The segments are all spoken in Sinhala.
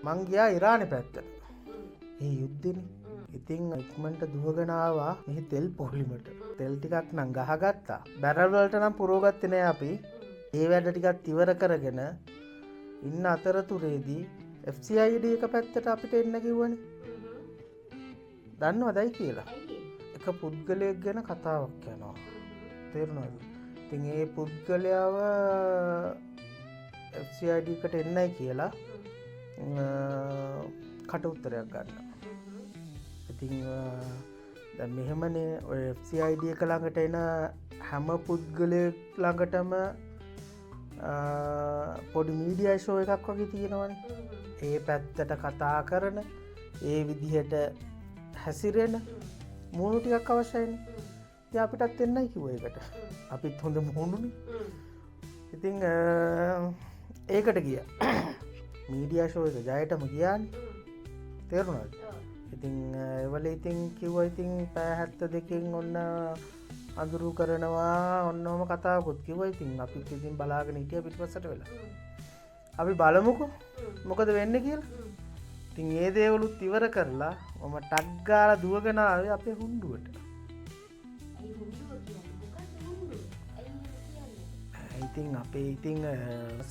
මං ගියා ඉරානේ පැත්තට. ඒ යුද්ධෙනේ. ඉතින් ඉක්මනට දුවගෙන ආවා මෙහි තෙල් පොලිමට. තෙල් ටිකක් නම් ගහගත්තා. බැරල් වලට නම් පුරවගත්තේ නෑ අපි. ඒ වැඩ ටිකක් ඉවර කරගෙන ඉන්න අතරතුරේදී FCID එක පැත්තට අපිට එන්න කිව්වනේ. දන්නවදයි කියලා. එක පුද්ගලයෙක් ගැන කතාවක් යනවා. තේරුණාද? ඉතින් ඒ පුද්ගලයාව FCID එකට එන්නයි කියලා කට උත්තරයක් ගන්න. ඉතින් දැන් මෙහෙමනේ ඔය FCID එක ළඟට එන හැම පුද්ගලයෙක් ළඟටම පොඩි මීඩියා ෂෝ එකක් වගේ තියෙනවනේ. ඒ පැත්තට කතා කරන ඒ විදිහට හැසිරෙන මූණු ටිකක් අවශ්‍යයිනේ. ඉතින් අපිටත් එන්නයි කිව්වා ඒකට. අපිත් හොඳ මූණුනේ. ඉතින් ඒකට ගියා. මීඩියා ෂෝ එක ජයටම ගියානේ. තේරුණාද? ඉතින් ඒවල ඉතින් කිව්වා ඉතින් පැය 72කින් ඔන්න අඳුරු කරනවා ඔන්නෝම කතාවකුත් කිව්වා. ඉතින් අපිත් ඉතින් බලාගෙන හිටියා පිටිපස්සට වෙලා. අපි බලමුකෝ මොකද වෙන්නේ කියලා. ඉතින් ඒ දේවලුත් ඉවර කරලා මම ටග් ගාලා දුවගෙන ආවේ අපේ හුණ්ඩුවට. ඉතින් අපේ ඉතින්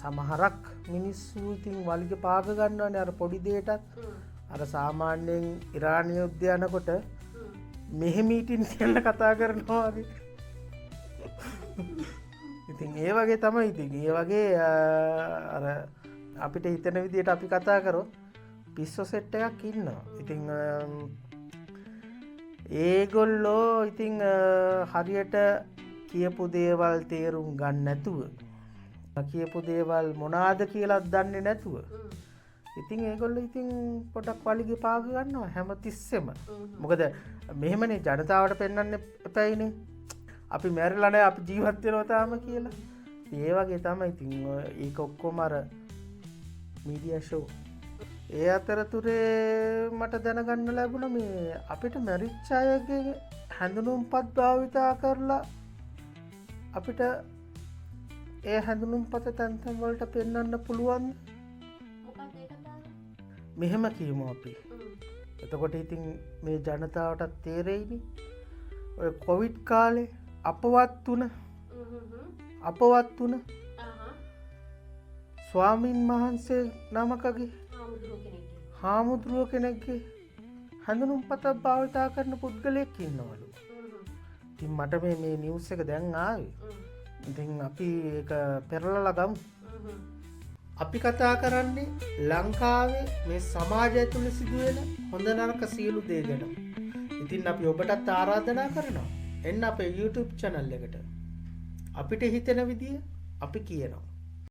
සමහරක් මිනිස්සු ඉතින් වලිග පාග ගන්නවනේ අර පොඩි දෙයටත්. අර සාමාන්‍යයෙන් ඉරානීය යුද්ධය යනකොට මෙහෙ මීටින් කියලා කතා කරනවා වගේ. ඉතින් ඒ වගේ තමයි. ඉතින් ඒ වගේ අර අපිට හිතන විදිහට අපි කතා කරොත් පිස්සෝ සෙට් එකක් ඉන්නවා. ඉතින් ඒගොල්ලෝ ඉතින් හරියට කියපු දේවල් තේරුම් ගන්න නැතුව කියපු දේවල් මොනවාද කියලාත් දන්නේ නැතුව ඉතින් ඒගොල්ලෝ ඉතින් පොඩක් වලිගේ පාග ගන්නවා හැම තිස්සෙම. මොකද මෙහෙමනේ ජනතාවට පෙන්වන්න එපැයිනේ. අපි මැරිලා නැහැ අපි ජීවත් වෙනවා තාම කියලා. ඒ වගේ තමයි ඉතින් ඒක ඔක්කොම අර මීඩියා ෂෝ. ඒ අතරතුරේ මට දැනගන්න ලැබුණා මේ අපිට මැරිච්ච අයගේ හැඳුනුම්පත් භාවිතා කරලා අපිට ඒ හැඳුනුම්පත තැන් තැන් වලට පෙන්වන්න පුළුවන්. මෙහෙම කියමු අපි. එතකොට ඉතින් මේ ජනතාවටත් තේරෙයිනේ. ඔය කොවිඩ් කාලේ අපවත් වුණ ස්වාමීන් වහන්සේ නමකගේ හාමුදුරුව කෙනෙක්ගේ හැඳුනුම්පතක් භාවිතා කරන පුද්ගලයෙක් ඉන්නවලු. ඉතින් මට මේ නිවුස් එක දැන් ආවේ. ඉතින් අපි ඒක පෙරලලා ගමු. අපි කතා කරන්නේ ලංකාවේ මේ සමාජය තුළ සිදුවෙන හොඳ නරක සියලු දේ ගැන. ඉතින් අපි ඔබටත් ආරාධනා කරනවා එන්න අපේ YouTube channel එකට. අපිට හිතෙන විදිය අපි කියනවා.